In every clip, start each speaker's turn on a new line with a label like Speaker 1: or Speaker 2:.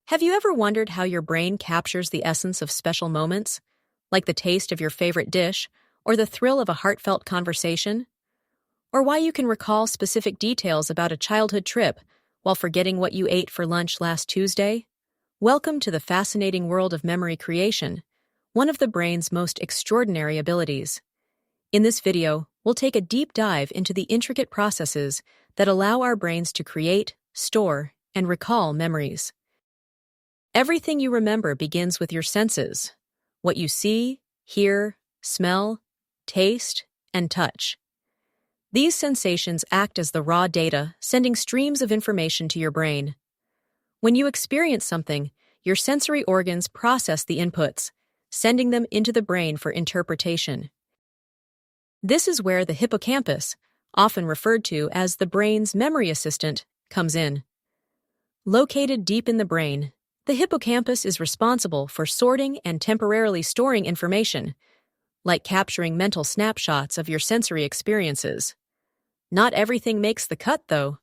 Speaker 1: Have you ever wondered how your brain captures the essence of special moments, like the taste of your favorite dish or the thrill of a heartfelt conversation? Or why you can recall specific details about a childhood trip while forgetting what you ate for lunch last Tuesday? Welcome to the fascinating world of memory creation, one of the brain's most extraordinary abilities. In this video, we'll take a deep dive into the intricate processes that allow our brains to create, store, and recall memories. Everything you remember begins with your senses: what you see, hear, smell, taste, and touch. These sensations act as the raw data, sending streams of information to your brain. When you experience something, your sensory organs process the inputs, sending them into the brain for interpretation. This is where the hippocampus, often referred to as the brain's memory assistant, comes in. Located deep in the brain, the hippocampus is responsible for sorting and temporarily storing information, like capturing mental snapshots of your sensory experiences. Not everything makes the cut, though.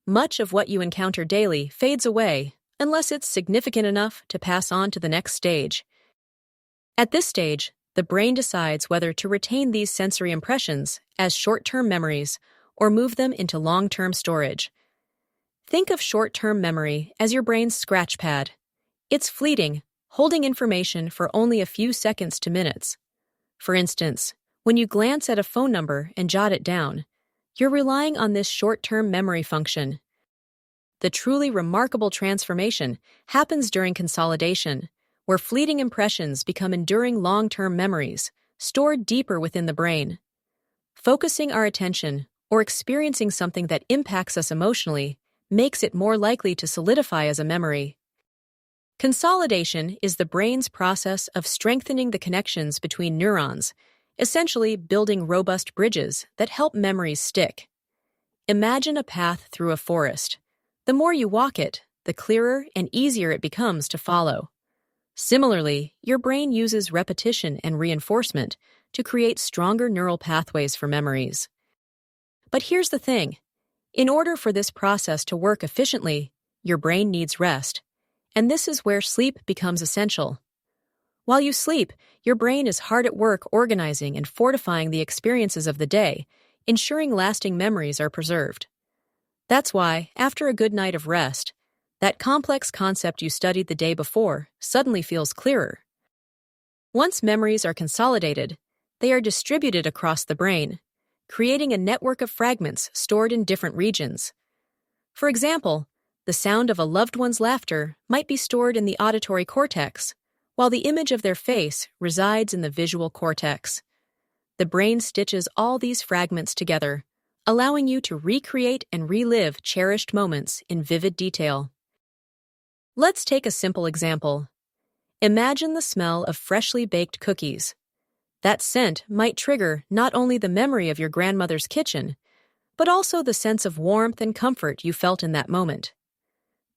Speaker 1: Much of what you encounter daily fades away unless it's significant enough to pass on to the next stage. At this stage, the brain decides whether to retain these sensory impressions as short-term memories or move them into long-term storage. Think of short-term memory as your brain's scratch pad. It's fleeting, holding information for only a few seconds to minutes. For instance, when you glance at a phone number and jot it down, you're relying on this short-term memory function. The truly remarkable transformation happens during consolidation, where fleeting impressions become enduring long-term memories, stored deeper within the brain. Focusing our attention or experiencing something that impacts us emotionally makes it more likely to solidify as a memory. Consolidation is the brain's process of strengthening the connections between neurons, essentially building robust bridges that help memories stick. Imagine a path through a forest. The more you walk it, the clearer and easier it becomes to follow. Similarly, your brain uses repetition and reinforcement to create stronger neural pathways for memories. But here's the thing. In order for this process to work efficiently, your brain needs rest. And this is where sleep becomes essential. While you sleep, your brain is hard at work organizing and fortifying the experiences of the day, ensuring lasting memories are preserved. That's why, after a good night of rest, that complex concept you studied the day before suddenly feels clearer. Once memories are consolidated, they are distributed across the brain, creating a network of fragments stored in different regions. For example, the sound of a loved one's laughter might be stored in the auditory cortex, while the image of their face resides in the visual cortex. The brain stitches all these fragments together, allowing you to recreate and relive cherished moments in vivid detail. Let's take a simple example. Imagine the smell of freshly baked cookies. That scent might trigger not only the memory of your grandmother's kitchen, but also the sense of warmth and comfort you felt in that moment.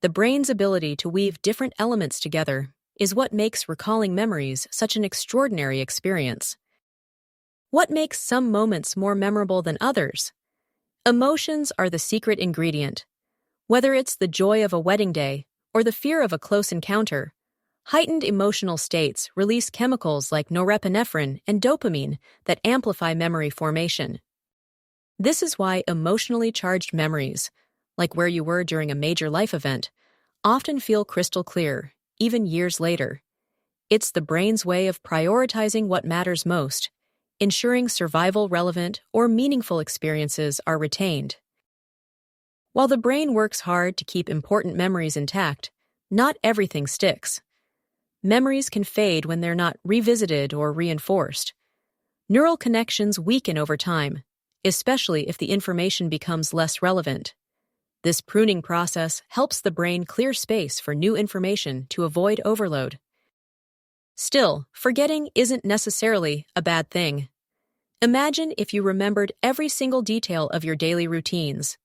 Speaker 1: The brain's ability to weave different elements together is what makes recalling memories such an extraordinary experience. What makes some moments more memorable than others? Emotions are the secret ingredient. Whether it's the joy of a wedding day or the fear of a close encounter, heightened emotional states release chemicals like norepinephrine and dopamine that amplify memory formation. This is why emotionally charged memories, like where you were during a major life event, often feel crystal clear, even years later. It's the brain's way of prioritizing what matters most, ensuring survival-relevant or meaningful experiences are retained. While the brain works hard to keep important memories intact, not everything sticks. Memories can fade when they're not revisited or reinforced. Neural connections weaken over time, especially if the information becomes less relevant. This pruning process helps the brain clear space for new information to avoid overload. Still, forgetting isn't necessarily a bad thing. Imagine if you remembered every single detail of your daily routines.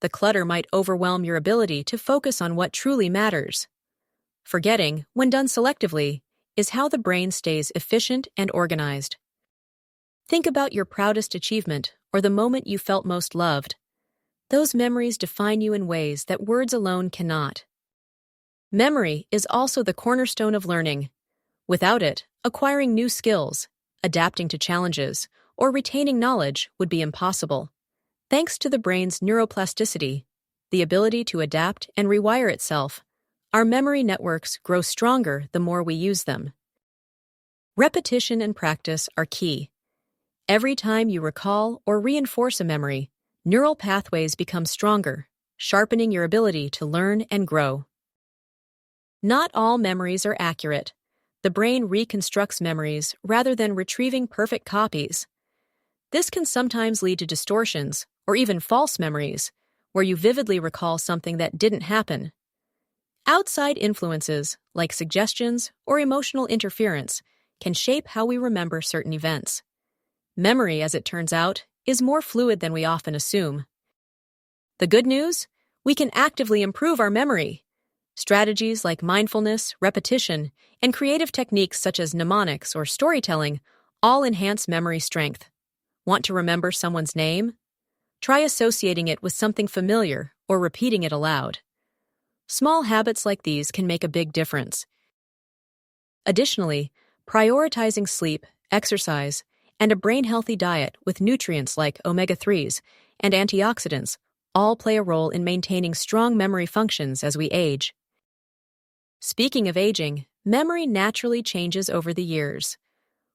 Speaker 1: The clutter might overwhelm your ability to focus on what truly matters. Forgetting, when done selectively, is how the brain stays efficient and organized. Think about your proudest achievement or the moment you felt most loved. Those memories define you in ways that words alone cannot. Memory is also the cornerstone of learning. Without it, acquiring new skills, adapting to challenges, or retaining knowledge would be impossible. Thanks to the brain's neuroplasticity, the ability to adapt and rewire itself, our memory networks grow stronger the more we use them. Repetition and practice are key. Every time you recall or reinforce a memory, neural pathways become stronger, sharpening your ability to learn and grow. Not all memories are accurate. The brain reconstructs memories rather than retrieving perfect copies. This can sometimes lead to distortions or even false memories, where you vividly recall something that didn't happen. Outside influences, like suggestions or emotional interference, can shape how we remember certain events. Memory, as it turns out, is more fluid than we often assume. The good news? We can actively improve our memory. Strategies like mindfulness, repetition, and creative techniques such as mnemonics or storytelling all enhance memory strength. Want to remember someone's name? Try associating it with something familiar or repeating it aloud. Small habits like these can make a big difference. Additionally, prioritizing sleep, exercise, and a brain-healthy diet with nutrients like omega-3s and antioxidants all play a role in maintaining strong memory functions as we age. Speaking of aging, memory naturally changes over the years.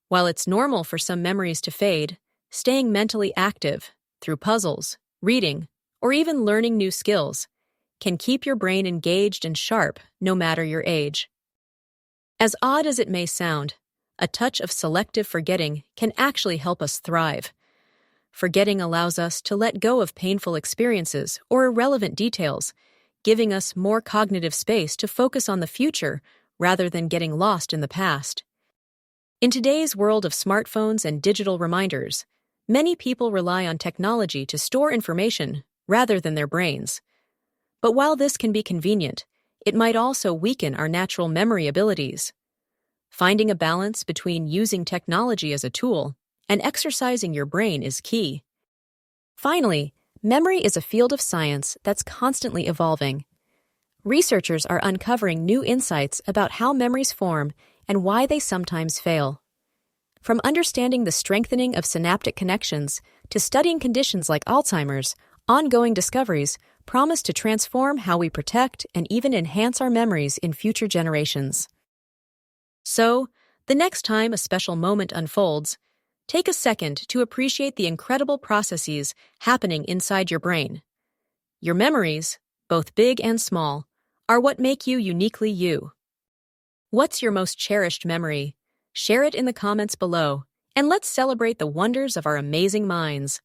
Speaker 1: While it's normal for some memories to fade, staying mentally active through puzzles, reading, or even learning new skills can keep your brain engaged and sharp no matter your age. As odd as it may sound, a touch of selective forgetting can actually help us thrive. Forgetting allows us to let go of painful experiences or irrelevant details, giving us more cognitive space to focus on the future rather than getting lost in the past. In today's world of smartphones and digital reminders, many people rely on technology to store information rather than their brains. But while this can be convenient, it might also weaken our natural memory abilities. Finding a balance between using technology as a tool and exercising your brain is key. Finally, memory is a field of science that's constantly evolving. Researchers are uncovering new insights about how memories form and why they sometimes fail. From understanding the strengthening of synaptic connections to studying conditions like Alzheimer's, ongoing discoveries promise to transform how we protect and even enhance our memories in future generations. So, the next time a special moment unfolds, take a second to appreciate the incredible processes happening inside your brain. Your memories, both big and small, are what make you uniquely you. What's your most cherished memory? Share it in the comments below, and let's celebrate the wonders of our amazing minds.